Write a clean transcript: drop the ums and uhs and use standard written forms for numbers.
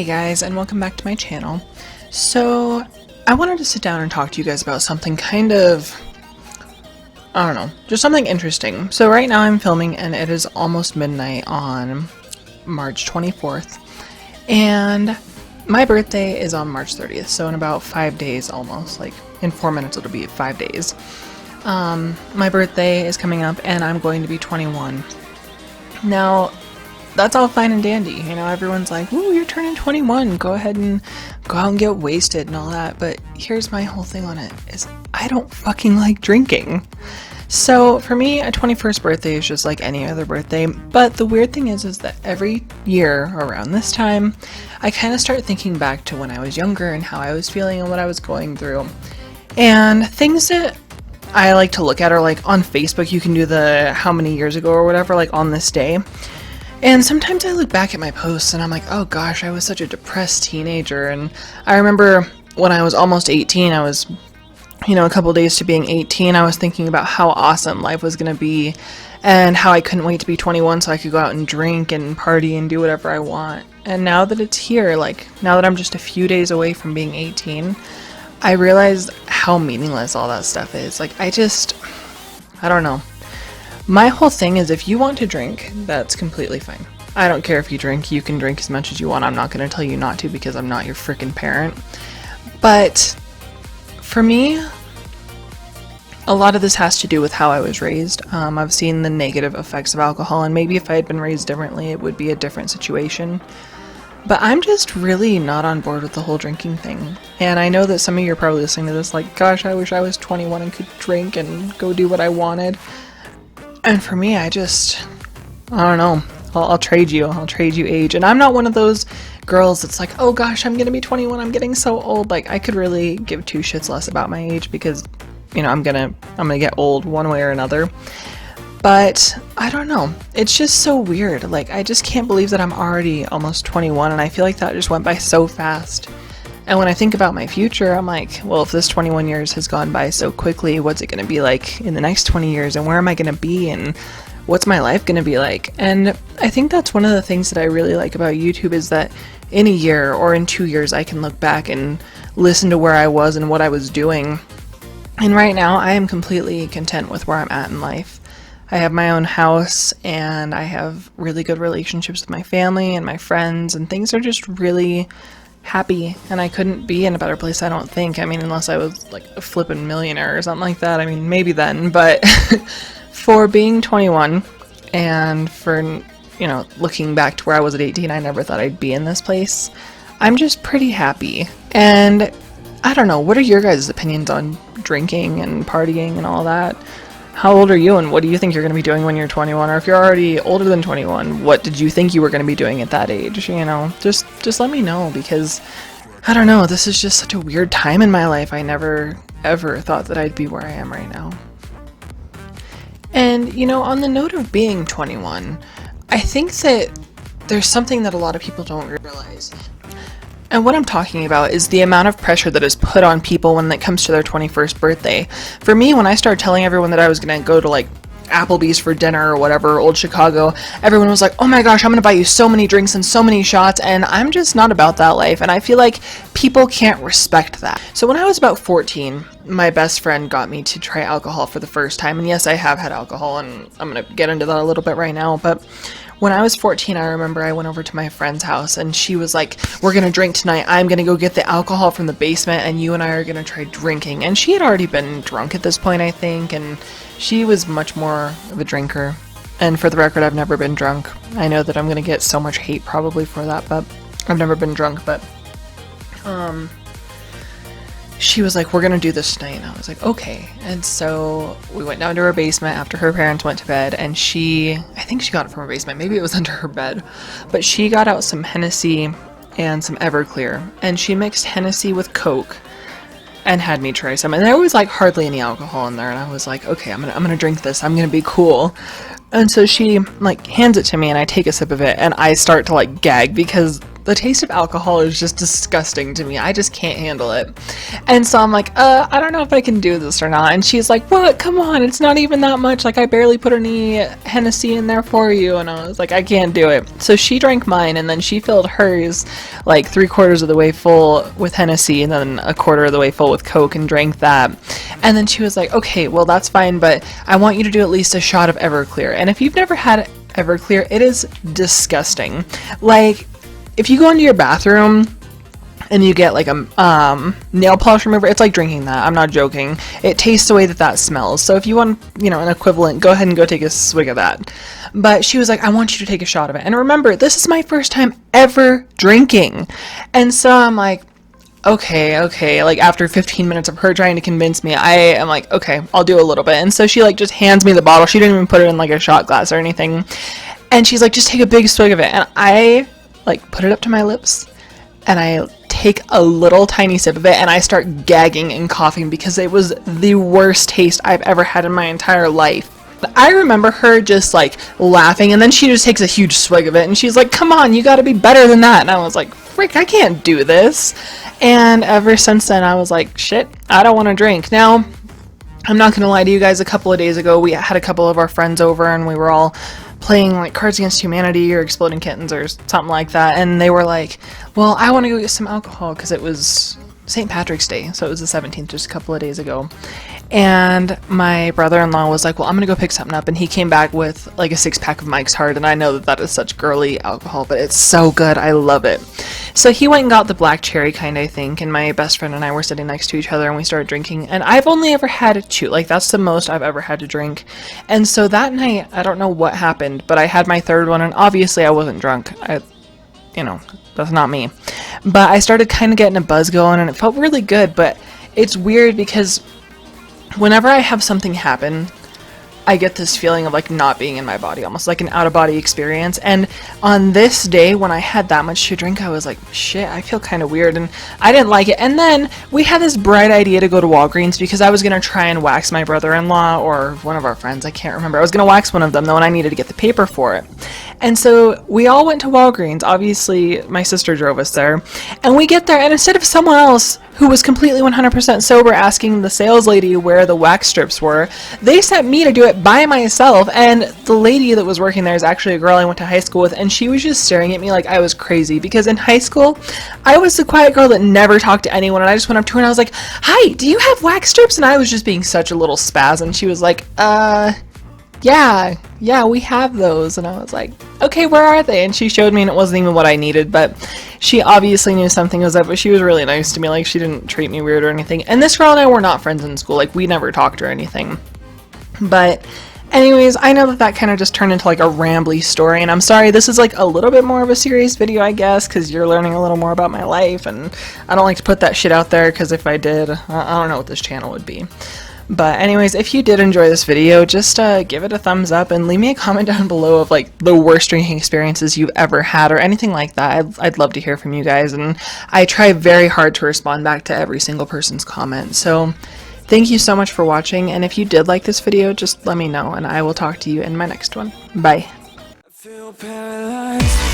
guys, and welcome back to my channel. So I wanted to sit down and talk to you guys about something kind of, I don't know, just something interesting. So right now I'm filming and it is almost midnight on March 24th, and my birthday is on March 30th, so in about 5 days almost, like in 4 minutes it'll be 5 days. My birthday is coming up and I'm going to be 21. Now, that's all fine and dandy, you know, everyone's like, ooh, you're turning 21, go ahead and go out and get wasted and all that, but here's my whole thing on it, is I don't fucking like drinking. So for me, a 21st birthday is just like any other birthday, but the weird thing is that every year around this time, I kind of start thinking back to when I was younger and how I was feeling and what I was going through. And things that I like to look at are like on Facebook, you can do the how many years ago or whatever, like on this day. And sometimes I look back at my posts and I'm like, oh gosh, I was such a depressed teenager. And I remember when I was almost 18, I was, you know, a couple days to being 18, I was thinking about how awesome life was going to be and how I couldn't wait to be 21 so I could go out and drink and party and do whatever I want. And now that it's here, like now that I'm just a few days away from being 18, I realized how meaningless all that stuff is. Like I don't know. My whole thing is if you want to drink, that's completely fine. I don't care if you drink, you can drink as much as you want. I'm not going to tell you not to because I'm not your freaking parent. But for me, a lot of this has to do with how I was raised. I've seen the negative effects of alcohol, and maybe if I had been raised differently, it would be a different situation. But I'm just really not on board with the whole drinking thing. And I know that some of you are probably listening to this like, gosh, I wish I was 21 and could drink and go do what I wanted. And for me, I don't know. I'll trade you age. And I'm not one of those girls that's like, oh gosh, I'm gonna be 21, I'm getting so old. Like, I could really give two shits less about my age because, you know, I'm gonna get old one way or another. But I don't know. It's just so weird. Like, I just can't believe that I'm already almost 21, and I feel like that just went by so fast. And when I think about my future, I'm like, well, if this 21 years has gone by so quickly, what's it going to be like in the next 20 years? And where am I going to be? And what's my life going to be like? And I think that's one of the things that I really like about YouTube is that in a year or in 2 years, I can look back and listen to where I was and what I was doing. And right now, I am completely content with where I'm at in life. I have my own house and I have really good relationships with my family and my friends, and things are just really happy, and I couldn't be in a better place, I don't think. I mean, unless I was like a flippin' millionaire or something like that. I mean, maybe then, but for being 21 and for, you know, looking back to where I was at 18, I never thought I'd be in this place. I'm just pretty happy. And I don't know, what are your guys' opinions on drinking and partying and all that? How old are you, and what do you think you're going to be doing when you're 21? Or if you're already older than 21, what did you think you were going to be doing at that age? You know, just let me know, because I don't know, this is just such a weird time in my life. I never ever thought that I'd be where I am right now. And, you know, on the note of being 21, I think that there's something that a lot of people don't realize. And what I'm talking about is the amount of pressure that is put on people when it comes to their 21st birthday. For me, when I started telling everyone that I was going to go to like Applebee's for dinner or whatever, old Chicago, everyone was like, oh my gosh, I'm going to buy you so many drinks and so many shots, and I'm just not about that life, and I feel like people can't respect that. So when I was about 14, my best friend got me to try alcohol for the first time, and yes, I have had alcohol, and I'm going to get into that a little bit right now, but when I was 14, I remember I went over to my friend's house and she was like, we're going to drink tonight. I'm going to go get the alcohol from the basement and you and I are going to try drinking. And she had already been drunk at this point, I think, and she was much more of a drinker. And for the record, I've never been drunk. I know that I'm going to get so much hate probably for that, but I've never been drunk. But she was like, we're going to do this tonight. And I was like, okay. And so we went down to her basement after her parents went to bed, and I think she got it from her basement. Maybe it was under her bed. But she got out some Hennessy and some Everclear, and she mixed Hennessy with Coke and had me try some. And there was like hardly any alcohol in there. And I was like, okay, I'm going to drink this. I'm going to be cool. And so she like hands it to me and I take a sip of it and I start to like gag because the taste of alcohol is just disgusting to me. I just can't handle it. And so I'm like, I don't know if I can do this or not. And she's like, what? Come on, it's not even that much. Like, I barely put any Hennessy in there for you. And I was like, I can't do it. So she drank mine, and then she filled hers like 3/4 of the way full with Hennessy, and then 1/4 of the way full with Coke, and drank that. And then she was like, okay, well, that's fine, but I want you to do at least a shot of Everclear. And if you've never had Everclear, it is disgusting. Like, if you go into your bathroom and you get like a nail polish remover, it's like drinking that. I'm not joking. It tastes the way that that smells. So if you want, you know, an equivalent, go ahead and go take a swig of that. But she was like, I want you to take a shot of it. And remember, this is my first time ever drinking. And so I'm like, okay. Like, after 15 minutes of her trying to convince me, I am like, okay, I'll do a little bit. And so she like just hands me the bottle. She didn't even put it in like a shot glass or anything. And she's like, just take a big swig of it. And I like put it up to my lips, and I take a little tiny sip of it, and I start gagging and coughing because it was the worst taste I've ever had in my entire life. I remember her just like laughing, and then she just takes a huge swig of it, and she's like, come on, you gotta be better than that. And I was like, frick, I can't do this. And ever since then, I was like, shit, I don't want to drink. Now, I'm not gonna lie to you guys, a couple of days ago, we had a couple of our friends over, and we were all playing like Cards Against Humanity or Exploding Kittens or something like that, and they were like, well, I want to go get some alcohol, because it was St. Patrick's Day, so it was the 17th, just a couple of days ago. And my brother-in-law was like, well, I'm gonna go pick something up, and he came back with like a 6-pack of Mike's Hard, and I know that that is such girly alcohol, but it's so good, I love it. So he went and got the black cherry kind, I think, and my best friend and I were sitting next to each other, and we started drinking, and I've only ever had 2, like that's the most I've ever had to drink. And so that night, I don't know what happened, but I had my 3rd one, and obviously I wasn't drunk. You know, that's not me. But I started kind of getting a buzz going, and it felt really good, but it's weird because whenever I have something happen, I get this feeling of like not being in my body, almost like an out-of-body experience. And on this day, when I had that much to drink, I was like, shit, I feel kind of weird, and I didn't like it. And then we had this bright idea to go to Walgreens because I was going to try and wax my brother-in-law or one of our friends, I can't remember. I was going to wax one of them though, and I needed to get the paper for it. And so we all went to Walgreens. Obviously, my sister drove us there. And we get there, and instead of someone else who was completely 100% sober asking the sales lady where the wax strips were, they sent me to do it by myself. And the lady that was working there is actually a girl I went to high school with, and she was just staring at me like I was crazy, because in high school, I was the quiet girl that never talked to anyone, and I just went up to her and I was like, hi, do you have wax strips? And I was just being such a little spaz, and she was like, yeah, we have those. And I was like, okay, where are they? And she showed me, and it wasn't even what I needed, but she obviously knew something was up. But she was really nice to me, like she didn't treat me weird or anything. And this girl and I were not friends in school, like we never talked or anything. But anyways, I know that that kind of just turned into like a rambly story, and I'm sorry, this is like a little bit more of a serious video, I guess, because you're learning a little more about my life, and I don't like to put that shit out there, because if I did, I don't know what this channel would be. But anyways, if you did enjoy this video, just give it a thumbs up and leave me a comment down below of like the worst drinking experiences you've ever had or anything like that. I'd love to hear from you guys, and I try very hard to respond back to every single person's comment. So thank you so much for watching, and if you did like this video, just let me know, and I will talk to you in my next one. Bye. I feel paralyzed.